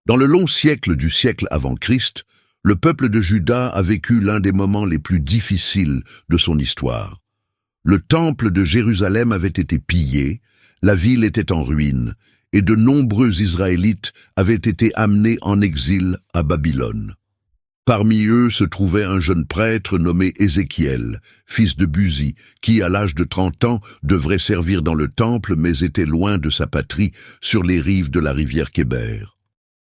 Dans le long siècle du siècle avant Christ, le peuple de Juda a vécu l'un des moments les plus difficiles de son histoire. Le temple de Jérusalem avait été pillé, la ville était en ruine, et de nombreux Israélites avaient été amenés en exil à Babylone. Parmi eux se trouvait un jeune prêtre nommé Ézéchiel, fils de Buzi, qui, à l'âge de 30 ans, devrait servir dans le temple, mais était loin de sa patrie, sur les rives de la rivière Kéber.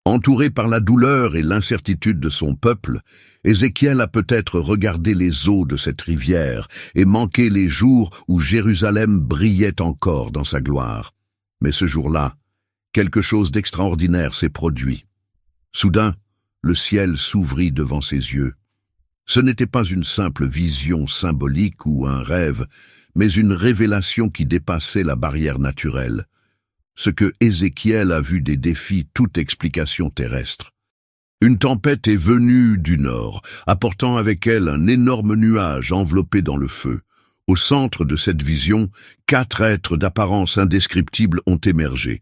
Entouré par la douleur et l'incertitude de son peuple, Ézéchiel a peut-être regardé les eaux de cette rivière et manqué les jours où Jérusalem brillait encore dans sa gloire. Mais ce jour-là, quelque chose d'extraordinaire s'est produit. Soudain, le ciel s'ouvrit devant ses yeux. Ce n'était pas une simple vision symbolique ou un rêve, mais une révélation qui dépassait la barrière naturelle. Ce que Ézéchiel a vu défie toute explication terrestre. Une tempête est venue du nord, apportant avec elle un énorme nuage enveloppé dans le feu. Au centre de cette vision, 4 êtres d'apparence indescriptible ont émergé.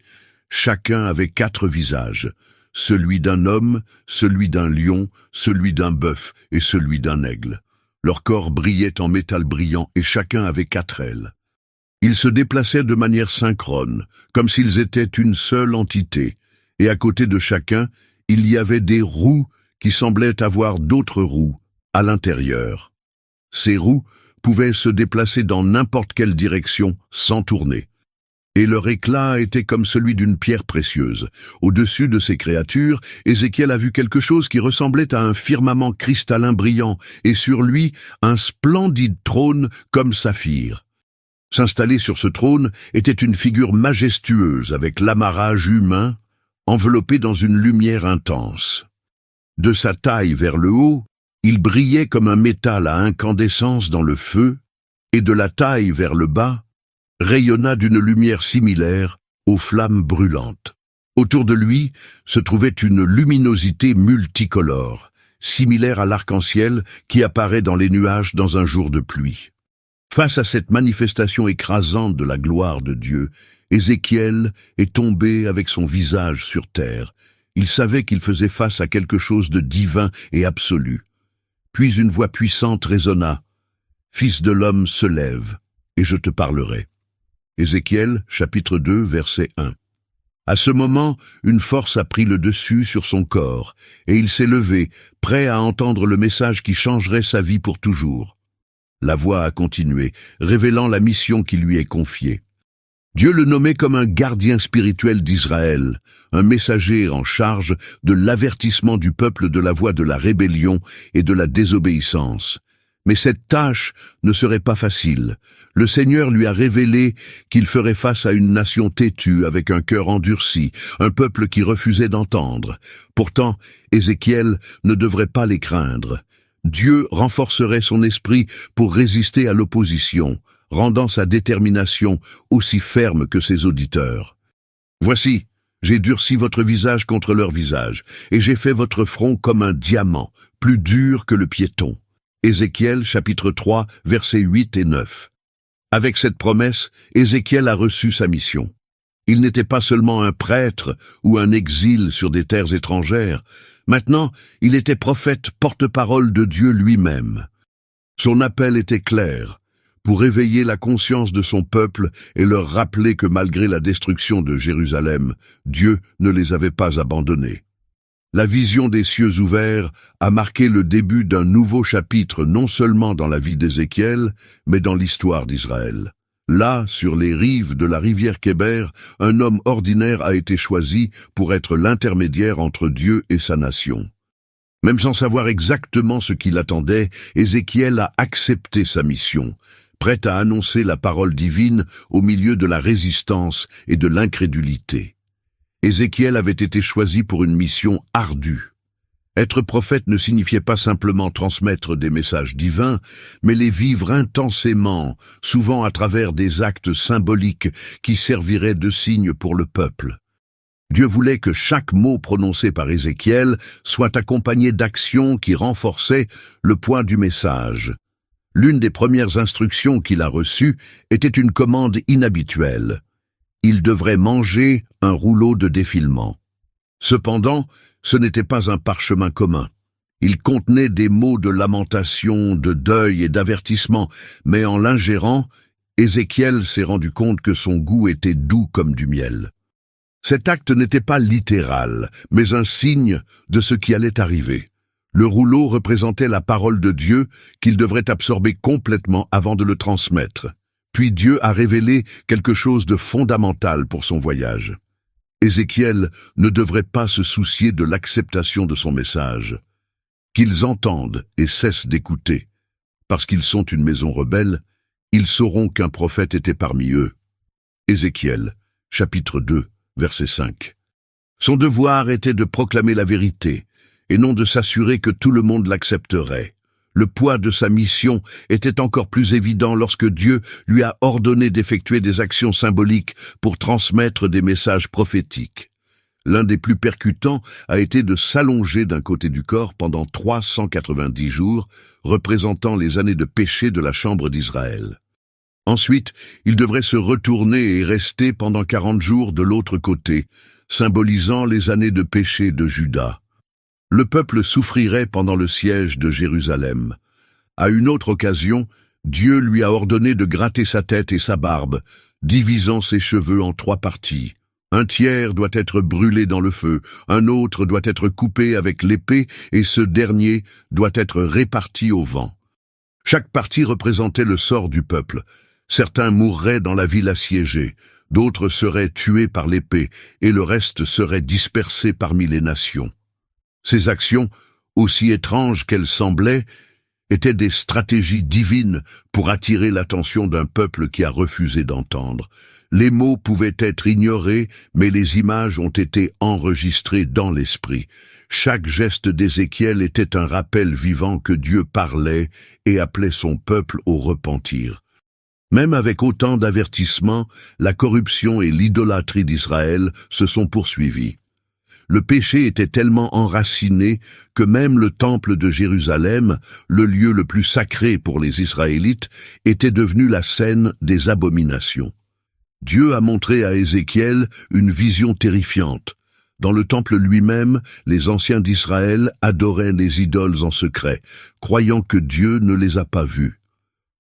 Chacun avait 4 visages, celui d'un homme, celui d'un lion, celui d'un bœuf et celui d'un aigle. Leur corps brillait en métal brillant et chacun avait 4 ailes. Ils se déplaçaient de manière synchrone, comme s'ils étaient une seule entité, et à côté de chacun, il y avait des roues qui semblaient avoir d'autres roues à l'intérieur. Ces roues pouvaient se déplacer dans n'importe quelle direction sans tourner. Et leur éclat était comme celui d'une pierre précieuse. Au-dessus de ces créatures, Ézéchiel a vu quelque chose qui ressemblait à un firmament cristallin brillant, et sur lui, un splendide trône comme saphir. S'installer sur ce trône était une figure majestueuse avec l'amarrage humain, enveloppé dans une lumière intense. De sa taille vers le haut, il brillait comme un métal à incandescence dans le feu, et de la taille vers le bas, rayonna d'une lumière similaire aux flammes brûlantes. Autour de lui se trouvait une luminosité multicolore, similaire à l'arc-en-ciel qui apparaît dans les nuages dans un jour de pluie. Face à cette manifestation écrasante de la gloire de Dieu, Ézéchiel est tombé avec son visage sur terre. Il savait qu'il faisait face à quelque chose de divin et absolu. Puis une voix puissante résonna. « Fils de l'homme, se lève, et je te parlerai. » Ézéchiel, chapitre 2, verset 1. À ce moment, une force a pris le dessus sur son corps, et il s'est levé, prêt à entendre le message qui changerait sa vie pour toujours. La voix a continué, révélant la mission qui lui est confiée. Dieu le nommait comme un gardien spirituel d'Israël, un messager en charge de l'avertissement du peuple de la voie de la rébellion et de la désobéissance. Mais cette tâche ne serait pas facile. Le Seigneur lui a révélé qu'il ferait face à une nation têtue avec un cœur endurci, un peuple qui refusait d'entendre. Pourtant, Ézéchiel ne devrait pas les craindre. Dieu renforcerait son esprit pour résister à l'opposition, rendant sa détermination aussi ferme que ses auditeurs. « Voici, j'ai durci votre visage contre leur visage, et j'ai fait votre front comme un diamant, plus dur que le piéton. » Ézéchiel, chapitre 3, versets 8 et 9. Avec cette promesse, Ézéchiel a reçu sa mission. Il n'était pas seulement un prêtre ou un exil sur des terres étrangères. Maintenant, il était prophète porte-parole de Dieu lui-même. Son appel était clair, pour éveiller la conscience de son peuple et leur rappeler que malgré la destruction de Jérusalem, Dieu ne les avait pas abandonnés. La vision des cieux ouverts a marqué le début d'un nouveau chapitre non seulement dans la vie d'Ézéchiel, mais dans l'histoire d'Israël. Là, sur les rives de la rivière Kéber, un homme ordinaire a été choisi pour être l'intermédiaire entre Dieu et sa nation. Même sans savoir exactement ce qu'il attendait, Ézéchiel a accepté sa mission, prêt à annoncer la parole divine au milieu de la résistance et de l'incrédulité. Ézéchiel avait été choisi pour une mission ardue. Être prophète ne signifiait pas simplement transmettre des messages divins, mais les vivre intensément, souvent à travers des actes symboliques qui serviraient de signe pour le peuple. Dieu voulait que chaque mot prononcé par Ézéchiel soit accompagné d'actions qui renforçaient le poids du message. L'une des premières instructions qu'il a reçues était une commande inhabituelle. Il devrait manger un rouleau de défilement. Cependant, ce n'était pas un parchemin commun. Il contenait des mots de lamentation, de deuil et d'avertissement, mais en l'ingérant, Ézéchiel s'est rendu compte que son goût était doux comme du miel. Cet acte n'était pas littéral, mais un signe de ce qui allait arriver. Le rouleau représentait la parole de Dieu qu'il devrait absorber complètement avant de le transmettre. Puis Dieu a révélé quelque chose de fondamental pour son voyage. Ézéchiel ne devrait pas se soucier de l'acceptation de son message. Qu'ils entendent et cessent d'écouter. Parce qu'ils sont une maison rebelle, ils sauront qu'un prophète était parmi eux. Ézéchiel, chapitre 2, verset 5. Son devoir était de proclamer la vérité, et non de s'assurer que tout le monde l'accepterait. Le poids de sa mission était encore plus évident lorsque Dieu lui a ordonné d'effectuer des actions symboliques pour transmettre des messages prophétiques. L'un des plus percutants a été de s'allonger d'un côté du corps pendant 390 jours, représentant les années de péché de la chambre d'Israël. Ensuite, il devrait se retourner et rester pendant 40 jours de l'autre côté, symbolisant les années de péché de Juda. Le peuple souffrirait pendant le siège de Jérusalem. À une autre occasion, Dieu lui a ordonné de gratter sa tête et sa barbe, divisant ses cheveux en 3 parties. Un tiers doit être brûlé dans le feu, un autre doit être coupé avec l'épée, et ce dernier doit être réparti au vent. Chaque partie représentait le sort du peuple. Certains mourraient dans la ville assiégée, d'autres seraient tués par l'épée, et le reste serait dispersé parmi les nations. Ces actions, aussi étranges qu'elles semblaient, étaient des stratégies divines pour attirer l'attention d'un peuple qui a refusé d'entendre. Les mots pouvaient être ignorés, mais les images ont été enregistrées dans l'esprit. Chaque geste d'Ézéchiel était un rappel vivant que Dieu parlait et appelait son peuple au repentir. Même avec autant d'avertissements, la corruption et l'idolâtrie d'Israël se sont poursuivies. Le péché était tellement enraciné que même le temple de Jérusalem, le lieu le plus sacré pour les Israélites, était devenu la scène des abominations. Dieu a montré à Ézéchiel une vision terrifiante. Dans le temple lui-même, les anciens d'Israël adoraient les idoles en secret, croyant que Dieu ne les a pas vus.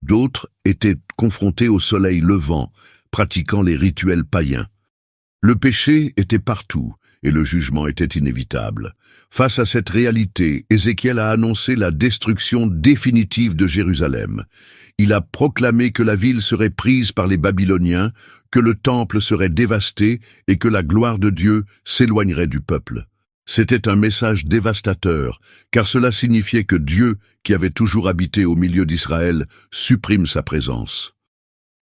D'autres étaient confrontés au soleil levant, pratiquant les rituels païens. Le péché était partout, et le jugement était inévitable. Face à cette réalité, Ézéchiel a annoncé la destruction définitive de Jérusalem. Il a proclamé que la ville serait prise par les Babyloniens, que le temple serait dévasté et que la gloire de Dieu s'éloignerait du peuple. C'était un message dévastateur, car cela signifiait que Dieu, qui avait toujours habité au milieu d'Israël, supprime sa présence.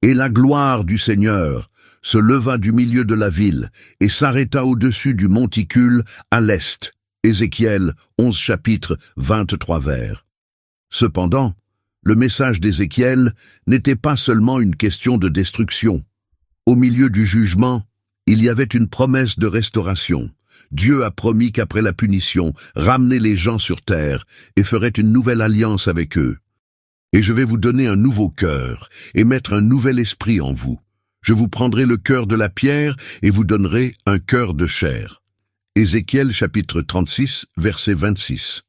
Et la gloire du Seigneur se leva du milieu de la ville et s'arrêta au-dessus du monticule à l'est. Ézéchiel 11 chapitres 23 vers. Cependant, le message d'Ézéchiel n'était pas seulement une question de destruction. Au milieu du jugement, il y avait une promesse de restauration. Dieu a promis qu'après la punition, ramener les gens sur terre et ferait une nouvelle alliance avec eux. Et je vais vous donner un nouveau cœur et mettre un nouvel esprit en vous. Je vous prendrai le cœur de la pierre et vous donnerai un cœur de chair. Ézéchiel chapitre 36, verset 26.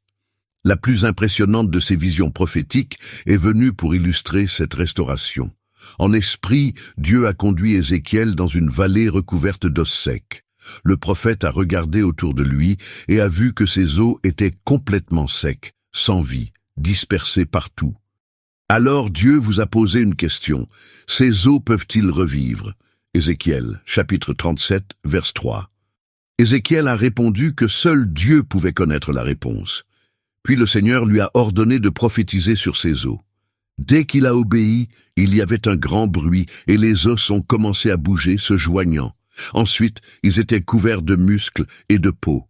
La plus impressionnante de ces visions prophétiques est venue pour illustrer cette restauration. En esprit, Dieu a conduit Ézéchiel dans une vallée recouverte d'os secs. Le prophète a regardé autour de lui et a vu que ces eaux étaient complètement secs, sans vie, dispersées partout. Alors Dieu vous a posé une question. Ces eaux peuvent-ils revivre? Ézéchiel, chapitre 37, verset 3. Ézéchiel a répondu que seul Dieu pouvait connaître la réponse. Puis le Seigneur lui a ordonné de prophétiser sur ces eaux. Dès qu'il a obéi, il y avait un grand bruit et les os ont commencé à bouger, se joignant. Ensuite, ils étaient couverts de muscles et de peau.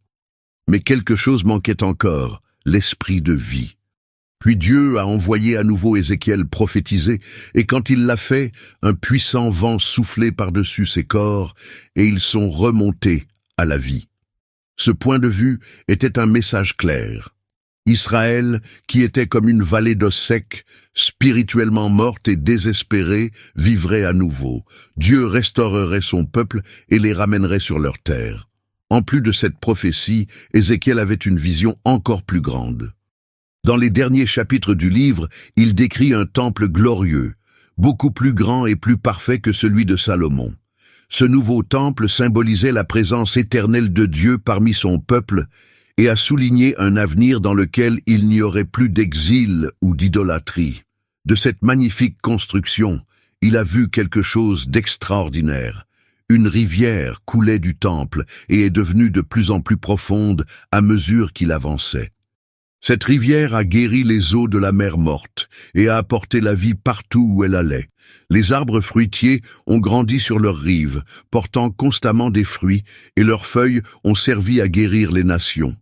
Mais quelque chose manquait encore, l'esprit de vie. Puis Dieu a envoyé à nouveau Ézéchiel prophétiser, et quand il l'a fait, un puissant vent soufflait par-dessus ses corps, et ils sont remontés à la vie. Ce point de vue était un message clair. Israël, qui était comme une vallée d'os secs, spirituellement morte et désespérée, vivrait à nouveau. Dieu restaurerait son peuple et les ramènerait sur leur terre. En plus de cette prophétie, Ézéchiel avait une vision encore plus grande. Dans les derniers chapitres du livre, il décrit un temple glorieux, beaucoup plus grand et plus parfait que celui de Salomon. Ce nouveau temple symbolisait la présence éternelle de Dieu parmi son peuple et a souligné un avenir dans lequel il n'y aurait plus d'exil ou d'idolâtrie. De cette magnifique construction, il a vu quelque chose d'extraordinaire. Une rivière coulait du temple et est devenue de plus en plus profonde à mesure qu'il avançait. Cette rivière a guéri les eaux de la mer morte et a apporté la vie partout où elle allait. Les arbres fruitiers ont grandi sur leurs rives, portant constamment des fruits, et leurs feuilles ont servi à guérir les nations.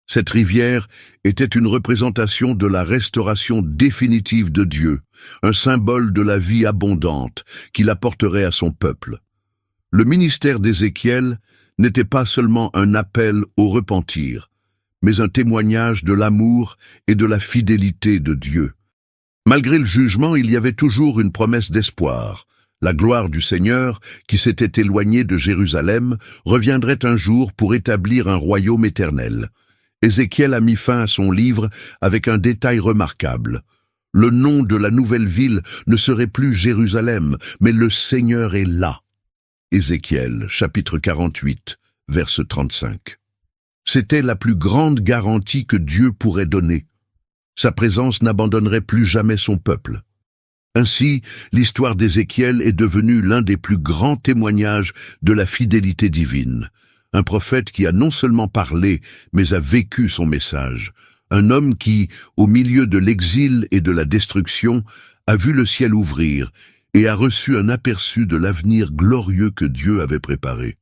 Cette rivière était une représentation de la restauration définitive de Dieu, un symbole de la vie abondante qu'il apporterait à son peuple. Le ministère d'Ézéchiel n'était pas seulement un appel au repentir, mais un témoignage de l'amour et de la fidélité de Dieu. Malgré le jugement, il y avait toujours une promesse d'espoir. La gloire du Seigneur, qui s'était éloignée de Jérusalem, reviendrait un jour pour établir un royaume éternel. Ézéchiel a mis fin à son livre avec un détail remarquable. Le nom de la nouvelle ville ne serait plus Jérusalem, mais le Seigneur est là. Ézéchiel, chapitre 48, verset 35. C'était la plus grande garantie que Dieu pourrait donner. Sa présence n'abandonnerait plus jamais son peuple. Ainsi, l'histoire d'Ézéchiel est devenue l'un des plus grands témoignages de la fidélité divine. Un prophète qui a non seulement parlé, mais a vécu son message. Un homme qui, au milieu de l'exil et de la destruction, a vu le ciel ouvrir et a reçu un aperçu de l'avenir glorieux que Dieu avait préparé.